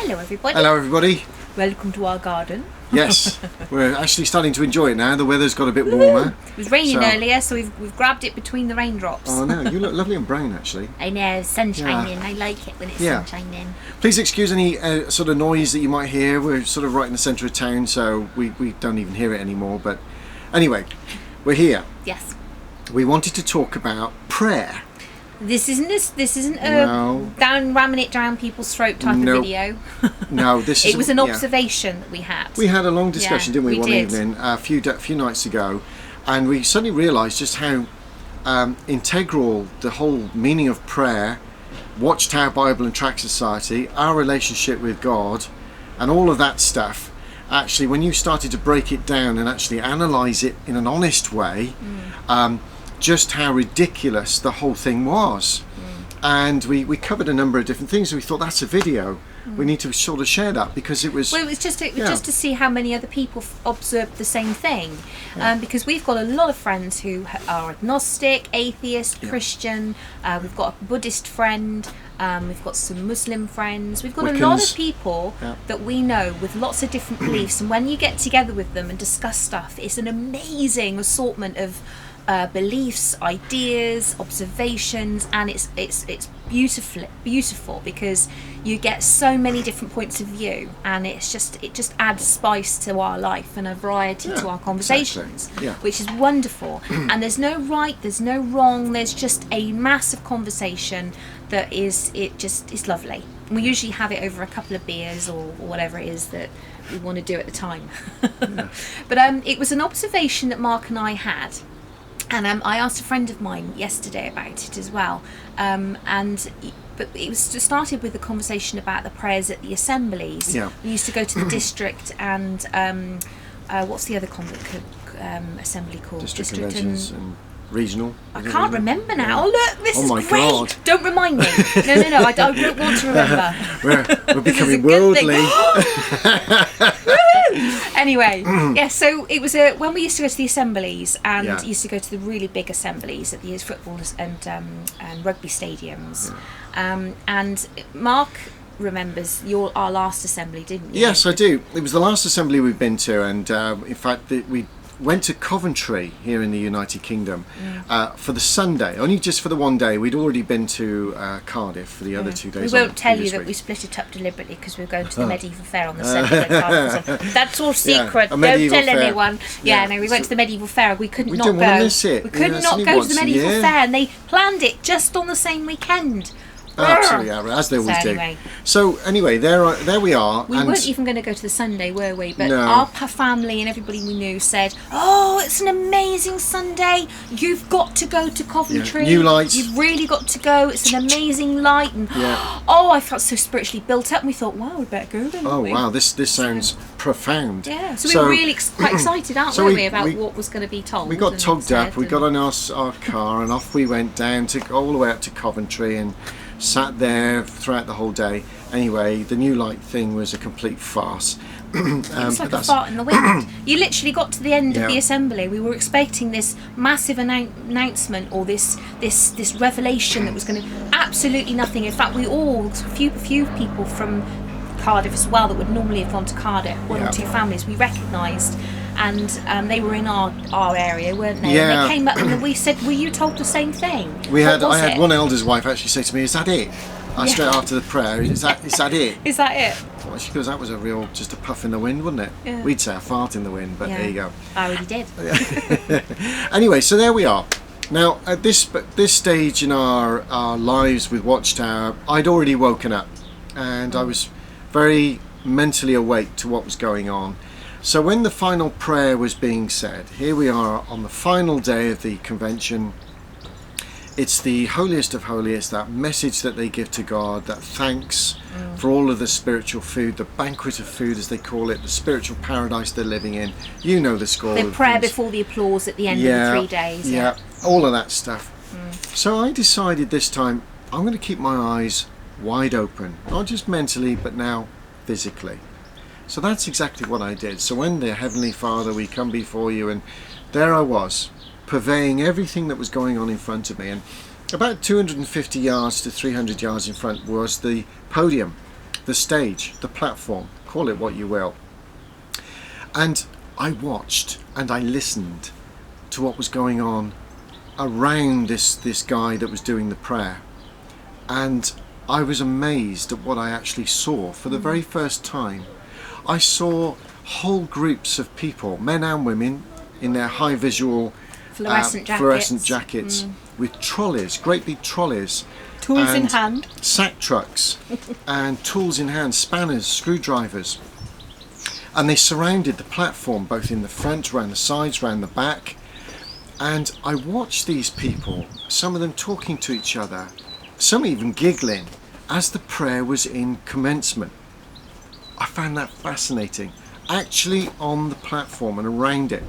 Hello everybody. Hello everybody. Welcome to our garden. Yes, we're actually starting to enjoy it now. The weather's got a bit warmer. It was raining earlier, so we've grabbed it between the raindrops. Oh no, you look lovely and brown actually. I know, sun shining. Yeah. I like it when it's Yeah. sun shining. Please excuse any sort of noise that you might hear. We're sort of right in the centre of town, so we don't even hear it anymore. But anyway, we're here. Yes. We wanted to talk about prayer. This isn't a No. ramming it down people's throat type Nope. of video. No, this is. It was an observation that we had. We had a long discussion, Yeah, didn't we, we one did. evening, a few nights ago, and we suddenly realised just how integral the whole meaning of prayer, Watchtower Bible and Tract Society, our relationship with God, and all of that stuff. Actually, when you started to break it down and actually analyse it in an honest way, just how ridiculous the whole thing was. And we covered a number of different things. We thought, that's a video. We need to sort of share that because it was... Well, it was just to see how many other people observed the same thing, because we've got a lot of friends who are agnostic, atheist, Christian. We've got a Buddhist friend. We've got some Muslim friends. We've got a lot of people that we know with lots of different beliefs. And when you get together with them and discuss stuff, it's an amazing assortment of beliefs, ideas, observations, and it's beautiful because you get so many different points of view, and it just adds spice to our life and a variety to our conversations, which is wonderful. And there's no right, there's no wrong, there's just a massive conversation that is lovely. And we usually have it over a couple of beers or whatever it is that we want to do at the time. But it was an observation that Mark and I had. And I asked a friend of mine yesterday about it as well, but it was started with a conversation about the prayers at the assemblies. Yeah. We used to go to the district and what's the other assembly called? District conventions and regional. I can't remember now. Oh look, this is my great. God. Don't remind me. No, I don't want to remember. We're becoming good thing. worldly. Anyway, so it was when we used to go to the assemblies and used to go to the really big assemblies at the football and rugby stadiums. And Mark remembers our last assembly, didn't you? Yes, I do. It was the last assembly we've been to, and in fact we went to Coventry here in the United Kingdom for the Sunday, only just for the one day. We'd already been to Cardiff for the other 2 days. We won't tell you that we split it up deliberately because we were going to the medieval fair on the Sunday. That's all secret. Don't tell anyone. We went to the medieval fair. We couldn't not didn't go. want to miss it. We could not go to the medieval fair, and they planned it just on the same weekend. Absolutely, as they always do. So anyway, there we are. We weren't even going to go to the Sunday, were we? But No. our family and everybody we knew said, "Oh, it's an amazing Sunday. You've got to go to Coventry. New lights. You've really got to go. It's an amazing light." And I felt so spiritually built up. And we thought, "Wow, we better go then." Oh wow, this sounds profound. Yeah. So we were really quite excited, weren't we, about what was going to be told? We got togged up. We got on our car and off we went down all the way up to Coventry and sat there throughout the whole day. Anyway, the new light thing was a complete farce. It was like a fart in the wind. You literally got to the end of the assembly. We were expecting this massive announcement or this revelation that was going to absolutely nothing. In fact, a few people from Cardiff as well that would normally have gone to Cardiff, one or two families we recognised, and they were in our area, weren't they? Yeah. And they came up and we said, "Were you told the same thing?" I had one elder's wife actually say to me, "Is that it?" Straight after the prayer, is that it? Is that it? Well, she goes, "That was just a puff in the wind, wasn't it?" Yeah. We'd say a fart in the wind, but there you go. I already did. Anyway, so there we are. Now, at this stage in our lives with Watchtower, I'd already woken up, and I was very mentally awake to what was going on. So when the final prayer was being said, here we are on the final day of the convention. It's the holiest of holiest, that message that they give to God, that thanks for all of the spiritual food, the banquet of food as they call it, the spiritual paradise they're living in. You know the score. The prayer before the applause at the end of the 3 days. Yeah, all of that stuff. So I decided this time I'm going to keep my eyes wide open, not just mentally but now physically. So that's exactly what I did. So when the Heavenly Father, we come before you, and there I was, purveying everything that was going on in front of me, and about 250 yards to 300 yards in front was the podium, the stage, the platform, call it what you will. And I watched and I listened to what was going on around this guy that was doing the prayer. And I was amazed at what I actually saw for the very first time. I saw whole groups of people, men and women, in their high visual fluorescent jackets with trolleys, great big trolleys. Tools in hand. Sack trucks and tools in hand, spanners, screwdrivers. And they surrounded the platform, both in the front, round the sides, round the back. And I watched these people, some of them talking to each other, some even giggling, as the prayer was in commencement. I found that fascinating. Actually on the platform and around it,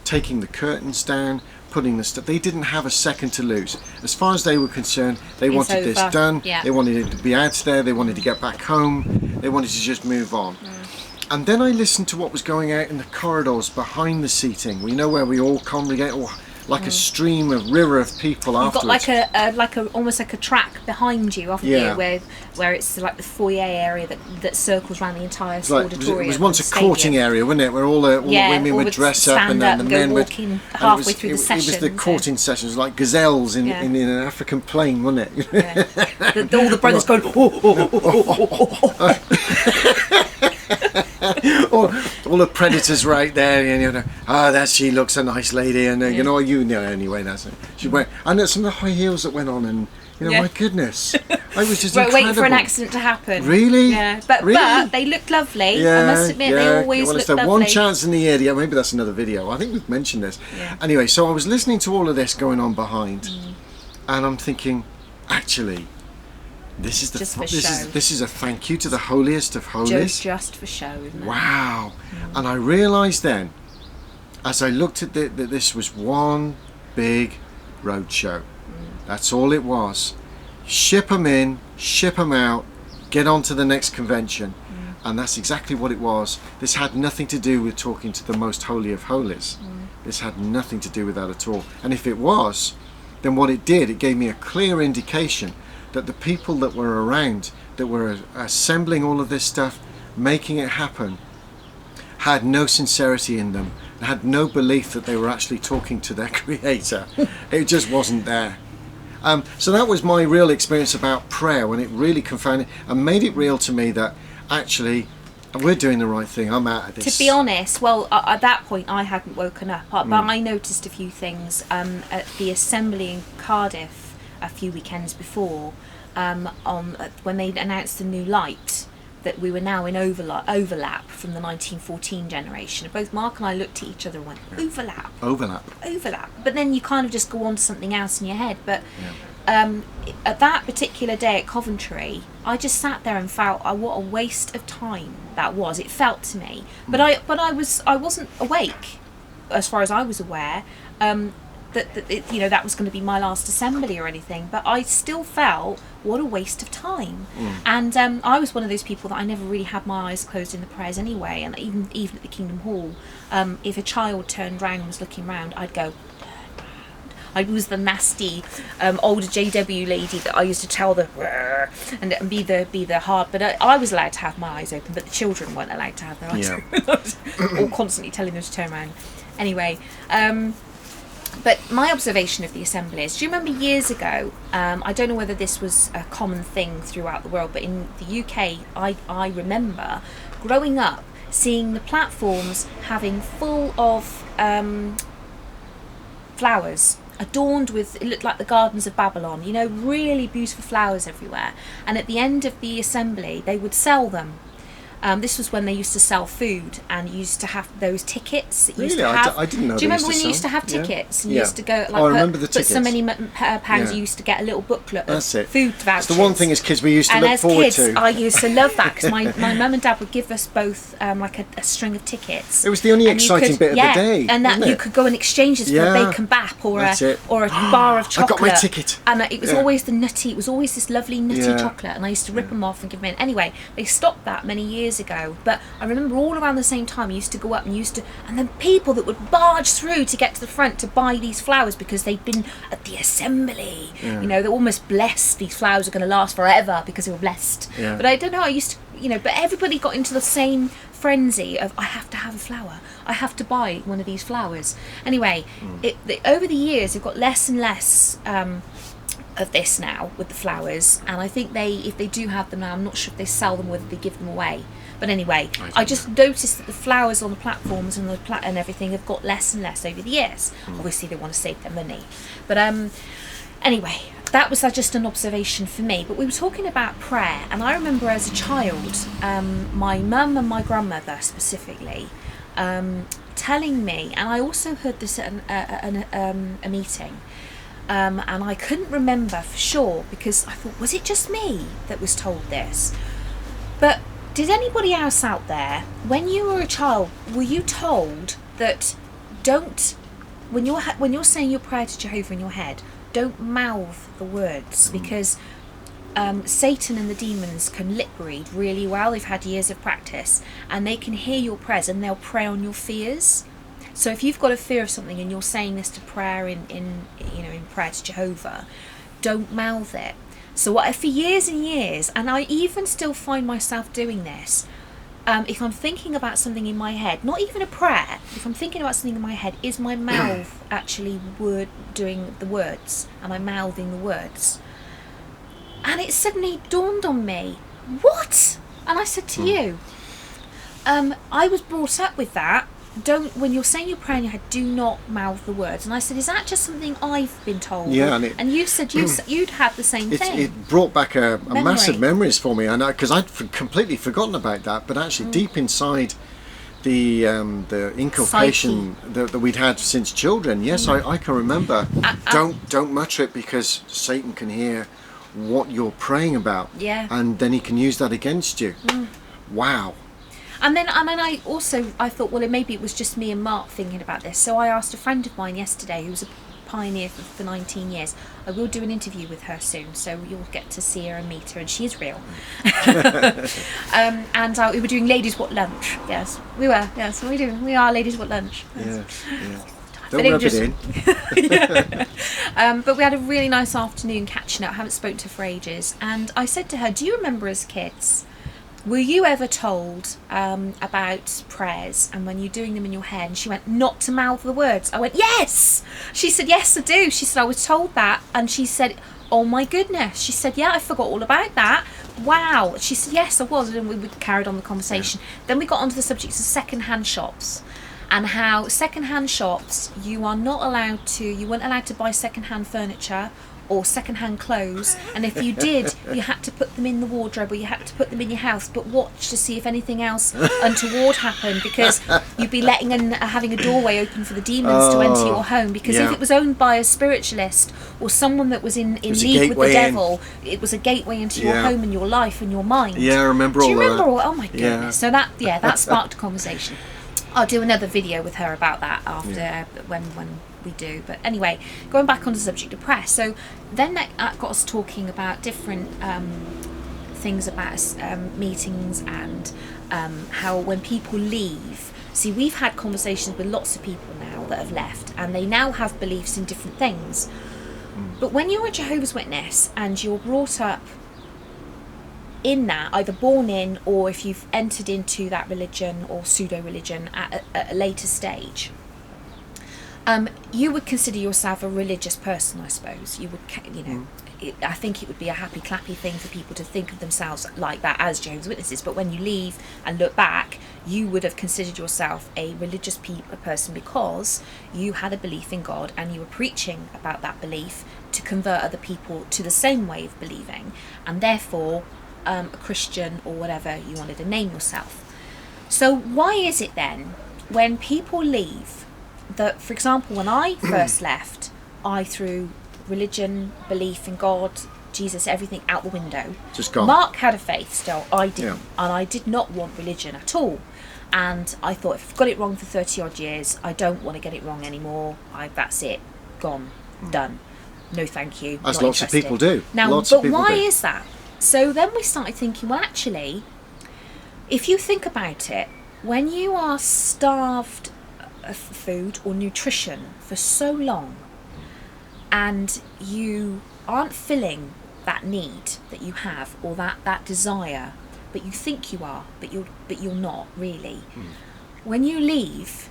taking the curtains down, putting the stuff. They didn't have a second to lose. As far as they were concerned, they wanted this done. Yeah. They wanted it to be out there. They wanted to get back home. They wanted to just move on. And then I listened to what was going out in the corridors behind the seating. We know where we all congregate, or like a stream of river of people. You've afterwards. got like a almost like a track behind you, haven't you, where it's like the foyer area that circles around the entire auditorium. It was once a courting area, wasn't it, where all the women would dress up and then the men would halfway through the session. It was the courting sessions, like gazelles in an African plain, wasn't it? Yeah. All the brothers going. all the predators right there, and you know, that she looks a nice lady, and you know anyway. That's it. She went, and some of the high heels that went on, and you know, my goodness, I was just incredible. Waiting for an accident to happen. Really? Yeah, but they looked lovely. Yeah, I must admit, they always looked lovely. One chance in the year. Yeah, maybe that's another video. I think we've mentioned this. Yeah. Anyway, so I was listening to all of this going on behind, and I'm thinking, actually, this is this is a thank you to the holiest of holies. Just for show, isn't it? Wow. And I realised then, as I looked at that this was one big road show. That's all it was. Ship them in, ship them out, get on to the next convention. And that's exactly what it was. This had nothing to do with talking to the most holy of holies. This had nothing to do with that at all. And if it was, then what it did, it gave me a clear indication that the people that were around, that were assembling all of this stuff, making it happen, had no sincerity in them, had no belief that they were actually talking to their creator. It just wasn't there. So that was my real experience about prayer, when it really confounded and made it real to me that actually we're doing the right thing. I'm out of this. To be honest, well, at that point I hadn't woken up, but I noticed a few things at the assembly in Cardiff a few weekends before, when they announced the new light, that we were now in overlap from the 1914 generation. Both Mark and I looked at each other and went, overlap. But then you kind of just go on to something else in your head. But at that particular day at Coventry, I just sat there and felt, what a waste of time that was. It felt to me, but I wasn't awake, as far as I was aware. That was going to be my last assembly or anything, but I still felt what a waste of time. And I was one of those people that I never really had my eyes closed in the prayers anyway, and even at the Kingdom Hall, if a child turned round and was looking round, I'd go, I was the nasty older JW lady that I used to tell the and be the hard, but I was allowed to have my eyes open, but the children weren't allowed to have their eyes open. I was all constantly telling them to turn around. Anyway, but my observation of the assemblies, do you remember years ago, I don't know whether this was a common thing throughout the world, but in the UK, I remember growing up seeing the platforms having full of flowers, adorned with, it looked like the gardens of Babylon, you know, really beautiful flowers everywhere. And at the end of the assembly, they would sell them. This was when they used to sell food, and you used to have those tickets. That you used to have. I didn't know. Do you remember when you used to have tickets? And you used to go, like, I remember the tickets. Put so many pounds, you used to get a little booklet of food vouchers. It's the one thing as kids we used to look forward to. And as kids, I used to love that, because my mum and dad would give us both like a string of tickets. It was the only exciting bit of the day. And that you could go and exchange this for a bacon bap or a bar of chocolate. I got my ticket. And it was always the nutty. It was always this lovely nutty chocolate, and I used to rip them off and give them in. Anyway, they stopped that many years ago, but I remember all around the same time you used to go up and then people that would barge through to get to the front to buy these flowers because they'd been at the assembly. You know, they're almost blessed. These flowers are going to last forever because they were blessed. But I don't know, I used to but everybody got into the same frenzy of, I have to have a flower, I have to buy one of these flowers. Anyway, over the years they've got less and less of this now with the flowers, and I think if they do have them now, I'm not sure if they sell them, whether they give them away. But anyway, I just noticed that the flowers on the platforms and and everything have got less and less over the years. Obviously they want to save their money, but anyway, that was just an observation for me. But we were talking about prayer, and I remember as a child, my mum and my grandmother specifically telling me, and I also heard this at a meeting, and I couldn't remember for sure, because I thought, was it just me that was told this? But did anybody else out there, when you were a child, were you told that when you're saying your prayer to Jehovah in your head, don't mouth the words, because Satan and the demons can lip read really well. They've had years of practice, and they can hear your prayers, and they'll prey on your fears. So if you've got a fear of something and you're saying this to prayer in prayer to Jehovah, don't mouth it. So for years and years, and I even still find myself doing this, if I'm thinking about something in my head, not even a prayer, if I'm thinking about something in my head, is my mouth actually doing the words? Am I mouthing the words? And it suddenly dawned on me, what? And I said to you, I was brought up with that. When you're saying your prayer in your head, do not mouth the words. And I said, is that just something I've been told? Yeah, and you said you'd had the same thing. It brought back a massive memories for me, and because I'd completely forgotten about that. But actually, deep inside the inculcation that we'd had since children, yes, I can remember. Don't mutter it, because Satan can hear what you're praying about. Yeah. And then he can use that against you. Wow. And then I thought, well, maybe it was just me and Mark thinking about this. So I asked a friend of mine yesterday, who's a pioneer for 19 years. I will do an interview with her soon, so you'll get to see her and meet her, and she is real. And we were doing Ladies What Lunch. Yes, we were. Yes, we do. We are Ladies What Lunch. Yes. Yeah. Don't rub it in. But we had a really nice afternoon catching up. I haven't spoken to her for ages. And I said to her, do you remember as kids, were you ever told about prayers, and when you're doing them in your head? And she went, not to mouth the words. I went, yes. She said, yes, I do. She said, I was told that. And she said, oh my goodness. She said, yeah, I forgot all about that. Wow. She said, yes, I was. And we carried on the conversation. Then we got onto the subject of second-hand shops, and how second-hand shops, you weren't allowed to buy second-hand furniture or second-hand clothes, and if you did, you had to put them in the wardrobe, or you had to put them in your house, but watch to see if anything else untoward happened, because you'd be having a doorway open for the demons to enter your home, because if it was owned by a spiritualist or someone that was in league with the devil, it was a gateway into your home and your life and your mind. Yeah, I remember all that. Do you remember all? Oh my goodness. So that sparked a conversation. I'll do another video with her about that after when we do. But anyway, going back on the subject of prayer. So then that got us talking about different things about meetings, and how when people leave. See, we've had conversations with lots of people now that have left, and they now have beliefs in different things. But when you're a Jehovah's Witness and you're brought up in that, either born in, or if you've entered into that religion or pseudo-religion at a later stage, you would consider yourself a religious person, I suppose. You would, I think it would be a happy, clappy thing for people to think of themselves like that as Jehovah's Witnesses. But when you leave and look back, you would have considered yourself a religious person, because you had a belief in God and you were preaching about that belief to convert other people to the same way of believing, and therefore a Christian, or whatever you wanted to name yourself. So why is it then, when people leave, that, for example, when I first left, I threw religion, belief in God, Jesus, everything out the window. Just gone. Mark had a faith still, I didn't, and I did not want religion at all. And I thought, if I've got it wrong for 30 odd years, I don't want to get it wrong anymore. That's it, gone, done. No, thank you. As not lots interested. of people do. Now, but why is that? So then we started thinking, well, actually, if you think about it, when you are starved of food or nutrition for so long, and you aren't filling that need that you have, or that desire, but you think you are, but you're not really. When you leave,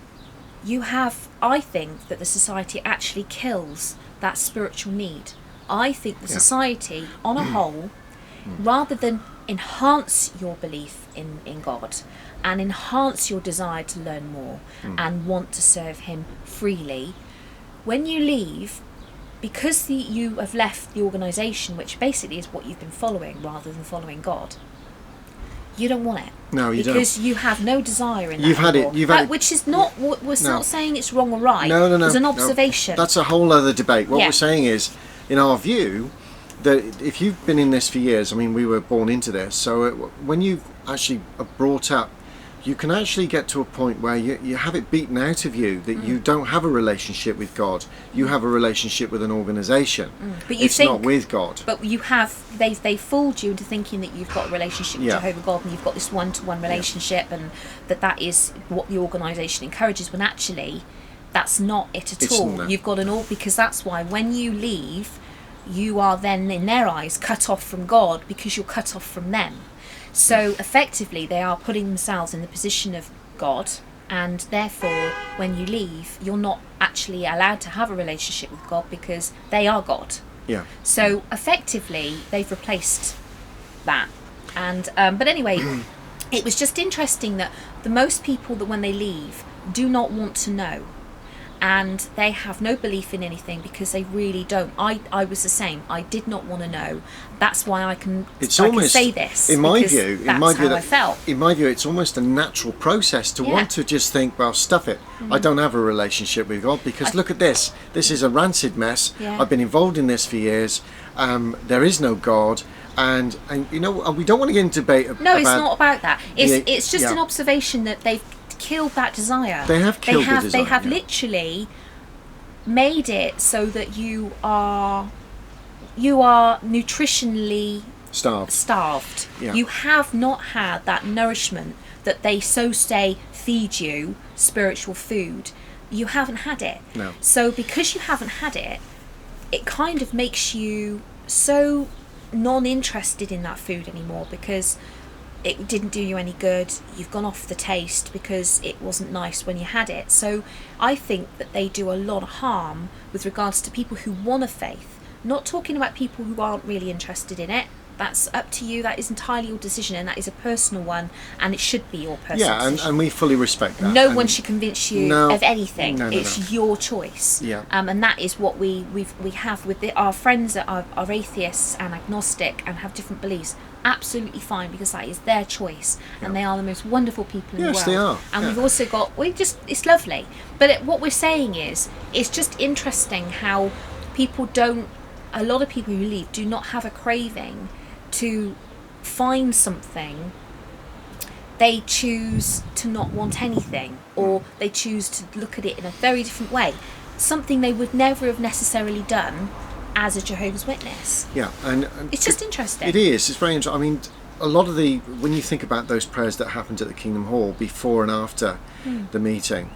I think that the society actually kills that spiritual need. I think the society on a whole, rather than enhance your belief in God and enhance your desire to learn more and want to serve him freely, when you leave, because you have left the organisation, which basically is what you've been following rather than following God, you don't want it. No, you don't. Because you have no desire in that You've had it. anymore. You've had it. Which is not, we're not saying it's wrong or right. No. It's an no. observation. That's a whole other debate. What Yeah. we're saying is, in our view, that if you've been in this for years, I mean, we were born into this, so when you actually are brought up, you can actually get to a point where you have it beaten out of you that you don't have a relationship with God. You have a relationship with an organisation. But you it's think, not with God. But you have, they fooled you into thinking that you've got a relationship with Yeah. Jehovah God and you've got this one-to-one relationship and that is what the organisation encourages, when actually that's not it at all. not. You've got because that's why when you leave, you are then in their eyes cut off from God because you're cut off from them. So effectively they are putting themselves in the position of God, and therefore when you leave you're not actually allowed to have a relationship with God because they are God. Yeah. So effectively they've replaced that. And but anyway, it was just interesting that the most people that when they leave do not want to know, and they have no belief in anything because they really don't. I was the same. I did not want to know. That's why I can say this. In my because view, that's how I felt. In my view, it's almost a natural process to want to just think, well, stuff it. I don't have a relationship with God because look at this. This is a rancid mess. Yeah. I've been involved in this for years. There is no God. And you know, we don't want to get into debate about... No, it's not about that. It's just yeah. an observation that they've killed that desire. They have killed the desire. They have yeah. literally made it so that you are nutritionally starved. Yeah. You have not had that nourishment that they so say feed you, spiritual food. You haven't had it. No. So because you haven't had it, it kind of makes you so non-interested in that food anymore because it didn't do you any good. You've gone off the taste because it wasn't nice when you had it. So I think that they do a lot of harm with regards to people who want a faith. Not talking about people who aren't really interested in it. That's up to you. That is entirely your decision, and that is a personal one, and it should be your personal decision. and we fully respect that. No one should convince you of anything. No, it's your choice. Yeah. And that is what we have with our friends that are atheists and agnostic and have different beliefs. Absolutely fine, because that is their choice, and they are the most wonderful people in the world. Yes, they are. And we've also got it's lovely. But what we're saying is, it's just interesting how people don't. A lot of people who leave do not have a craving to find something. They choose to not want anything, or they choose to look at it in a very different way, something they would never have necessarily done as a Jehovah's Witness. Yeah, and It's just interesting. It is. It's very interesting. I mean, a lot of when you think about those prayers that happened at the Kingdom Hall before and after the meeting,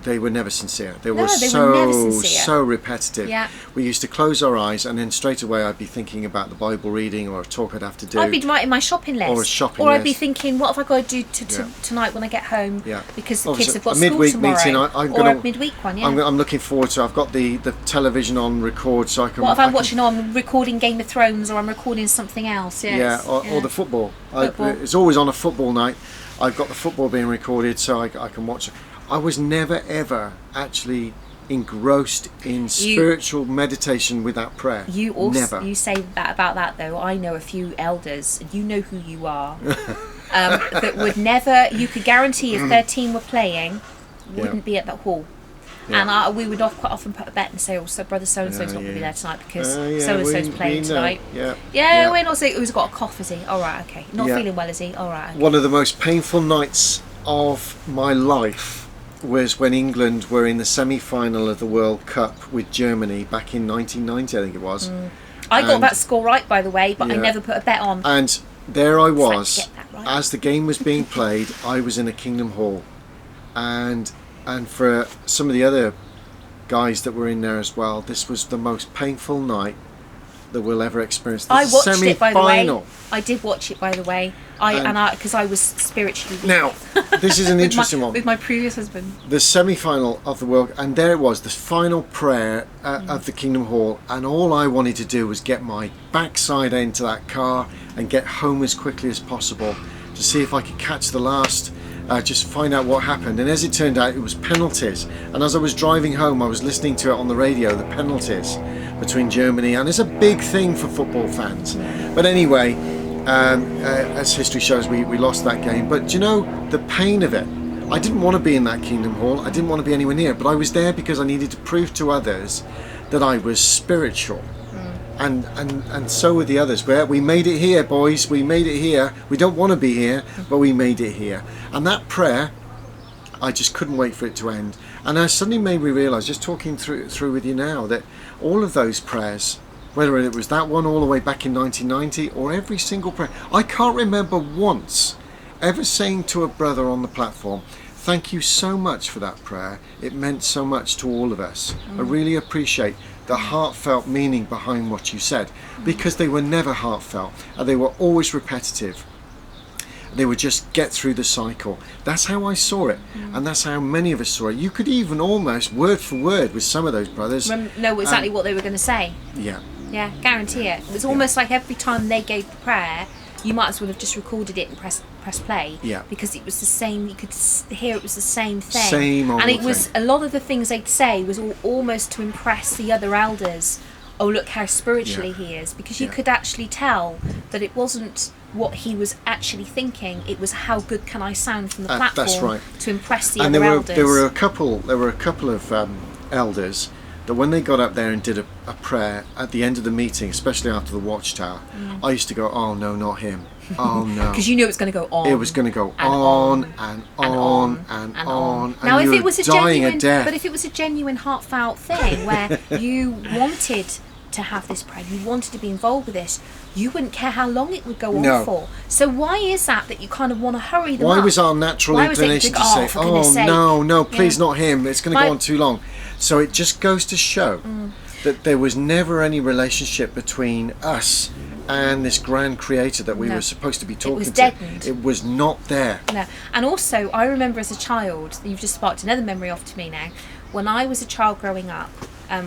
they were never sincere. They were never sincere. so repetitive. Yeah. We used to close our eyes, and then straight away I'd be thinking about the Bible reading or a talk I'd have to do. I'd be writing my shopping list. Or a shopping Or I'd be list. thinking, what have I got to do tonight when I get home? Yeah. Because the Obviously, kids have got a school midweek tomorrow. meeting, or a midweek one, yeah. I'm looking forward to. I've got the television on record, so I can. What if I'm watching? I'm recording Game of Thrones, or I'm recording something else. Yes. Yeah, or the football. Football. It's always on a football night. I've got the football being recorded, so I can watch it. I was never ever actually engrossed in spiritual meditation without prayer. You also never. You say that about that though. I know a few elders, and you know who you are, that would never. You could guarantee if their team were playing, wouldn't be at that hall. Yeah. And we would quite often put a bet and say, "Oh, so brother so and so's not going to be there tonight because yeah, so and so's we playing know. tonight." Yeah. We're not saying who's got a cough, is he? All right, okay. Not feeling well, is he? All right. Okay. One of the most painful nights of my life was when England were in the semi-final of the World Cup with Germany back in 1990, I think it was. I got that score right, by the way, but I Yeah. never put a bet on. And there I was, get that right. as the game was being played. I was in a Kingdom Hall, and for some of the other guys that were in there as well, this was the most painful night that we'll ever experience. I The watched it, by the way. semi-final. I did watch it, by the way. Because I was spiritually weak. Now, this is an interesting one. With my previous husband. The semi-final of the World, and there it was, the final prayer of the Kingdom Hall, and all I wanted to do was get my backside into that car and get home as quickly as possible to see if I could catch the last, just find out what happened. And as it turned out, it was penalties. And as I was driving home, I was listening to it on the radio, the penalties between Germany, and it's a big thing for football fans. But anyway, as history shows, we lost that game. But do you know, the pain of it, I didn't want to be in that Kingdom Hall. I didn't want to be anywhere near it, but I was there because I needed to prove to others that I was spiritual. And so were the others. We made it here, boys. We made it here. We don't want to be here, but we made it here. And that prayer, I just couldn't wait for it to end. And it suddenly made me realise, just talking through with you now, that all of those prayers, whether it was that one all the way back in 1990 or every single prayer, I can't remember once ever saying to a brother on the platform, thank you so much for that prayer. It meant so much to all of us. I really appreciate the heartfelt meaning behind what you said, because they were never heartfelt and they were always repetitive. They would just get through the cycle. That's how I saw it, and that's how many of us saw it. You could even almost word for word with some of those brothers know exactly what they were going to say. Yeah, guarantee it. It was almost like every time they gave the prayer, you might as well have just recorded it and press play. Yeah. Because it was the same. You could hear it was the same thing. Same old and it was thing. a lot of the things they'd say was almost to impress the other elders. Oh, look how spiritually he is, because you could actually tell that it wasn't what he was actually thinking. It was how good can I sound from the platform. That's right. To impress the and other elders. There were a couple of elders that when they got up there and did a prayer at the end of the meeting, especially after the Watchtower, I used to go, oh no, not him. Oh no. Because you knew it was going to go on. It was going to go on and on and on. Now, and if you it was were a dying genuine, of death. but if it was a genuine, heartfelt thing where you wanted to have this prayer, you wanted to be involved with this, you wouldn't care how long it would go on for. So why is that you kind of want to hurry them up? Why was our natural inclination to say, oh no, please not him, it's going to go on too long. So it just goes to show that there was never any relationship between us and this grand creator that we were supposed to be talking to. It was deadened. It was not there. No. And also, I remember as a child, you've just sparked another memory off to me now. When I was a child growing up,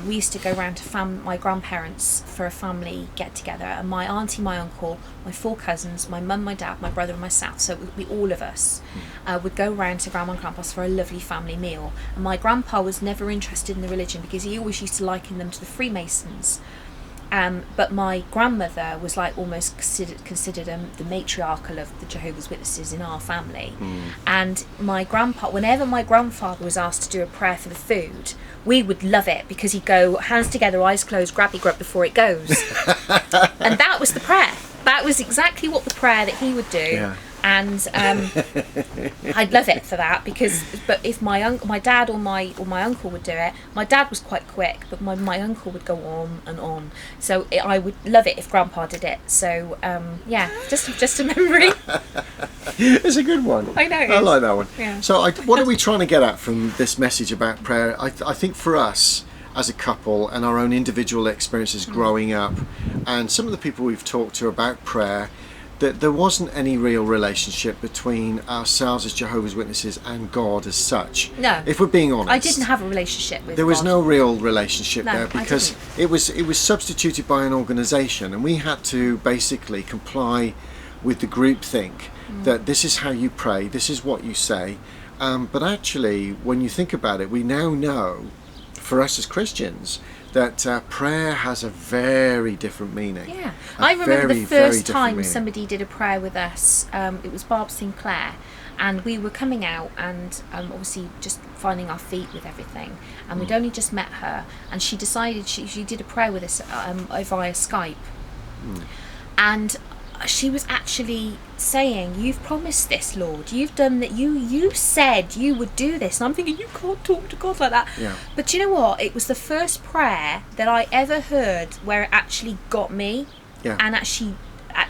we used to go round to my grandparents for a family get-together, and my auntie, my uncle, my 4 cousins, my mum, my dad, my brother and myself, so it would be all of us, would go round to Grandma and Grandpa's for a lovely family meal. And my grandpa was never interested in the religion because he always used to liken them to the Freemasons. But my grandmother was like almost considered the matriarchal of the Jehovah's Witnesses in our family. And my grandpa, whenever my grandfather was asked to do a prayer for the food, we would love it because he'd go hands together, eyes closed, grabby grub before it goes. And that was the prayer. That was exactly what the prayer that he would do. Yeah. And I'd love it for that but if my dad or my uncle would do it, my dad was quite quick, but my uncle would go on and on. So I would love it if Grandpa did it. So just a memory. It's a good one. I know. I like that one. Yeah. So what are we trying to get at from this message about prayer? I think for us as a couple and our own individual experiences growing up, and some of the people we've talked to about prayer, that there wasn't any real relationship between ourselves as Jehovah's Witnesses and God as such. No. If we're being honest. I didn't have a relationship with There was God. no real relationship No, there because it was substituted by an organisation, and we had to basically comply with the groupthink that this is how you pray, this is what you say. But actually, when you think about it, we now know, for us as Christians, that prayer has a very different meaning. Yeah, I remember the first time somebody did a prayer with us. It was Barb Sinclair, and we were coming out and obviously just finding our feet with everything. And we'd only just met her, and she decided she did a prayer with us via Skype. And she was actually saying, you've promised this, Lord, you've done that, you said you would do this. And I'm thinking, you can't talk to God like that. Yeah. But you know what, it was the first prayer that I ever heard where it actually got me. Yeah. And actually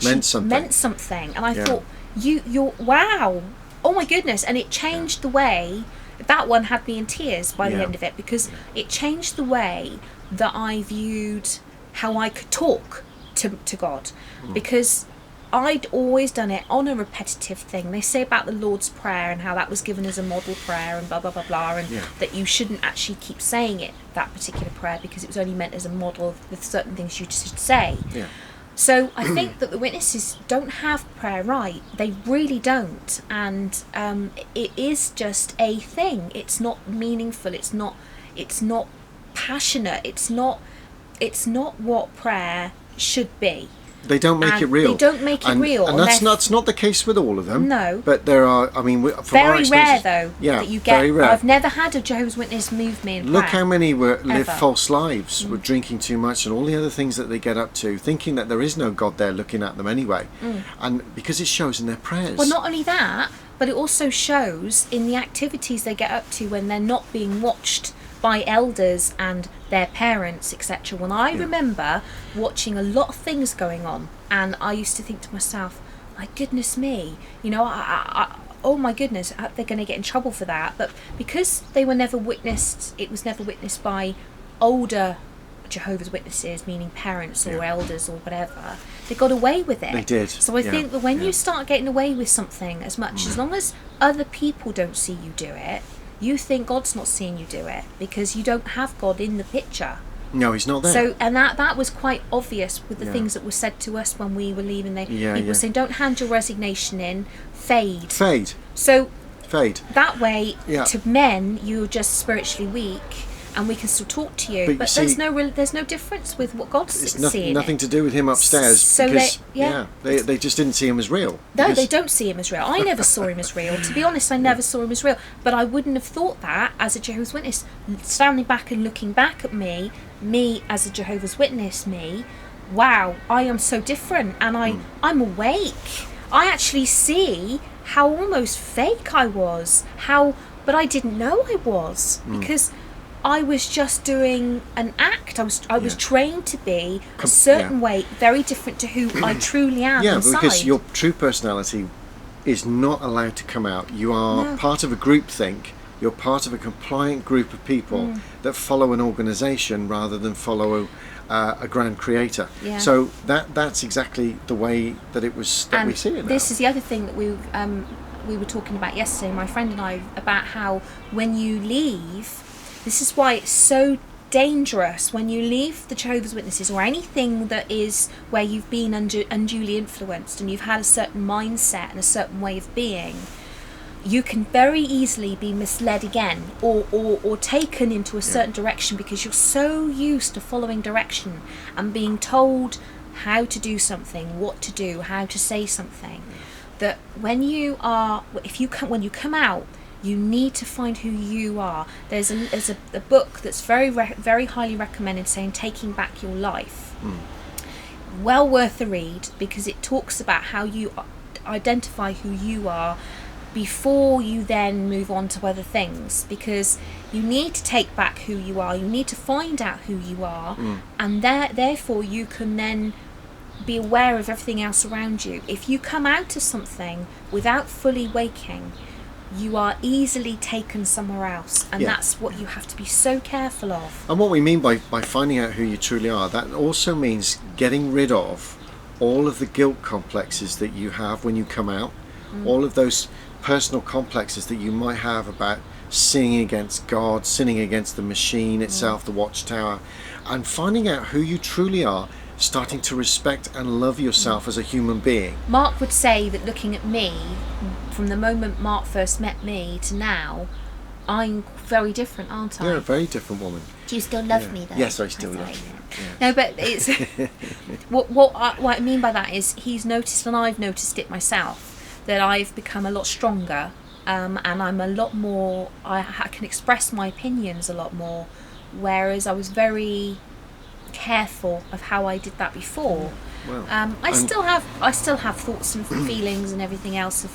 meant something. And I thought, you're wow, oh my goodness. And it changed the way, that one had me in tears by the end of it, because it changed the way that I viewed how I could talk to God, because I'd always done it on a repetitive thing. They say about the Lord's Prayer and how that was given as a model prayer and blah, blah, blah, blah, and that you shouldn't actually keep saying it, that particular prayer, because it was only meant as a model with certain things you should say. Yeah. So I think that the witnesses don't have prayer right. They really don't. And it is just a thing. It's not meaningful. It's not passionate. It's not what prayer should be. They don't make it real. They don't make it real. And that's not the case with all of them. No. But there are, I mean, from our very rare experiences, though that you get. very rare. I've never had a Jehovah's Witness move me in prayer. Look how many live Ever. false lives, were drinking too much and all the other things that they get up to, thinking that there is no God there looking at them anyway. And because it shows in their prayers. Well, not only that, but it also shows in the activities they get up to when they're not being watched by elders and their parents, etc. When I remember watching a lot of things going on, and I used to think to myself, my goodness me, oh my goodness, they're going to get in trouble for that. But because they were never witnessed, it was never witnessed by older Jehovah's Witnesses, meaning parents or elders or whatever, they got away with it. They did. So I think that when you start getting away with something as much, as long as other people don't see you do it, you think God's not seeing you do it, because you don't have God in the picture. No, he's not there. So, and that was quite obvious with the things that were said to us when we were leaving. People were saying, don't hand your resignation in, fade. So that way, to men, you're just spiritually weak, and we can still talk to you. But there's no difference with what God's seeing. Nothing to do with him upstairs. So because, they just didn't see him as real. No, they don't see him as real. I never saw him as real. To be honest, I never saw him as real. But I wouldn't have thought that as a Jehovah's Witness. Standing back and looking back at me as a Jehovah's Witness, wow, I am so different, and I'm awake. I actually see how almost fake I was. But I didn't know I was, because I was just doing an act. I was trained to be a certain way, very different to who I truly am inside. Because your true personality is not allowed to come out. You are part of a groupthink. You're part of a compliant group of people that follow an organisation rather than follow a grand creator. Yeah. So that's exactly the way that it was that we see it now. This is the other thing that we were talking about yesterday, my friend and I, about how when you leave. This is why it's so dangerous when you leave the Jehovah's Witnesses or anything that is where you've been unduly influenced and you've had a certain mindset and a certain way of being. You can very easily be misled again or taken into a certain direction, because you're so used to following direction and being told how to do something, what to do, how to say something, that when you come out, you need to find who you are. There's a book that's very very highly recommended, saying Taking Back Your Life. Well worth the read, because it talks about how you identify who you are before you then move on to other things, because you need to take back who you are. You need to find out who you are, and therefore you can then be aware of everything else around you. If you come out of something without fully waking, you are easily taken somewhere else, and that's what you have to be so careful of. And what we mean by finding out who you truly are, that also means getting rid of all of the guilt complexes that you have when you come out, all of those personal complexes that you might have about sinning against God, sinning against the machine itself, the watchtower, and finding out who you truly are, starting to respect and love yourself as a human being. Mark would say that looking at me, from the moment Mark first met me to now, I'm very different, aren't I? You're a very different woman. Do you still love me though? Yes, I still love you. Yes. No, but it's what I mean by that is he's noticed, and I've noticed it myself, that I've become a lot stronger, and I'm a lot more. I can express my opinions a lot more, whereas I was very careful of how I did that before. Well, I still have thoughts and feelings and everything else of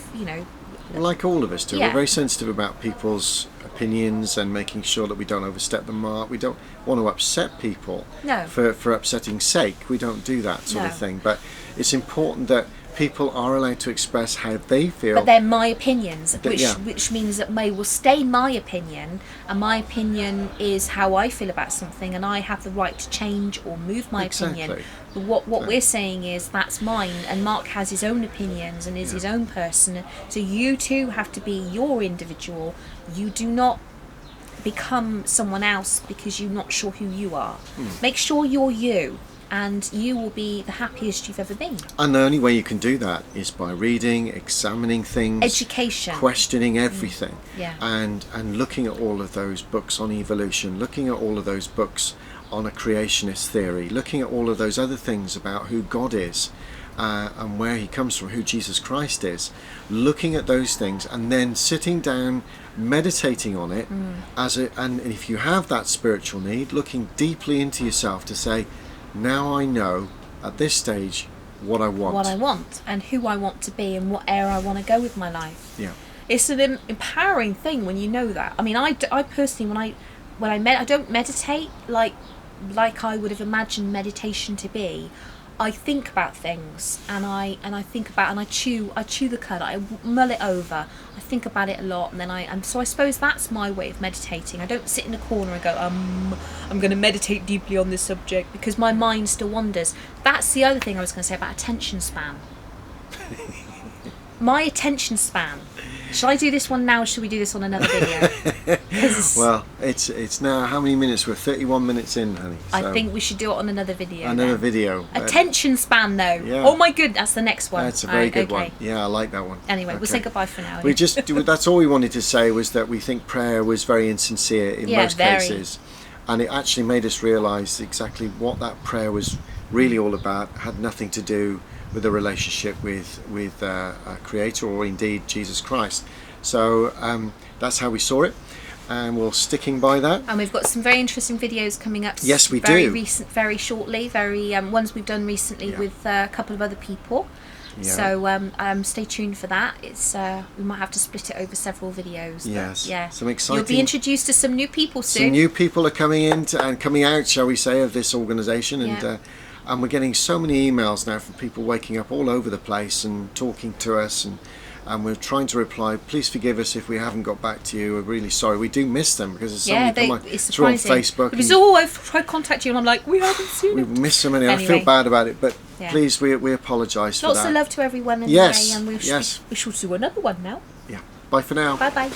like all of us do. We're very sensitive about people's opinions and making sure that we don't overstep the mark. We don't want to upset people for upsetting sake. We don't do that sort of thing. But it's important that people are allowed to express how they feel. But they're my opinions, Yeah. which means that may will stay my opinion, and my opinion is how I feel about something, and I have the right to change or move my opinion. Exactly. But what we're saying is that's mine, and Mark has his own opinions and is his own person. So you too have to be your individual. You do not become someone else because you're not sure who you are. Make sure you're you, and you will be the happiest you've ever been. And the only way you can do that is by reading, examining things, Education, questioning everything, Yeah. and looking at all of those books on evolution, looking at all of those books on a creationist theory, looking at all of those other things about who God is, and where he comes from, who Jesus Christ is, looking at those things, and then sitting down, meditating on it, and if you have that spiritual need, looking deeply into yourself to say, now I know at this stage what I want, and who I want to be, and what area I want to go with my life. Yeah. It's an empowering thing when you know that. I mean, I personally, I don't meditate like I would have imagined meditation to be. I think about things, and I think about, and I chew the cud. I mull it over. I think about it a lot, and then so I suppose that's my way of meditating. I don't sit in a corner and go, I'm going to meditate deeply on this subject, because my mind still wanders. That's the other thing I was going to say about attention span. My attention span. Shall I do this one now, or should we do this on another video? Well, it's now, how many minutes? We're 31 minutes in, honey. So I think we should do it on another video. another video. Attention span, though. Yeah. Oh my goodness, that's the next one. That's a very good okay. one. Yeah, I like that one. Anyway, we'll Okay. say goodbye for now. We that's all we wanted to say, was that we think prayer was very insincere in most very. cases, and it actually made us realise exactly what that prayer was really all about. It had nothing to do with a relationship with a creator, or indeed Jesus Christ. So that's how we saw it, and we're sticking by that. And we've got some very interesting videos coming up. Yes, we very do. Recent, very shortly. Ones we've done recently with a couple of other people. Yeah. So stay tuned for that. It's we might have to split it over several videos. But Yes. yeah. Some exciting. You'll be introduced to some new people soon. Some new people are coming in and coming out, shall we say, of this organisation, and Yeah. and we're getting so many emails now from people waking up all over the place and talking to us, and we're trying to reply. Please forgive us if we haven't got back to you. We're really sorry. We do miss them, because there's so many come it's through on surprising. Facebook. It was and I've tried to contact you, and I'm like, we haven't seen we it. miss so many. I Anyway. feel bad about it, but Yeah. please, we apologise for Lots that. of love to everyone anyway, Yes, and we yes. shall do another one now. Yeah. Bye for now. Bye bye.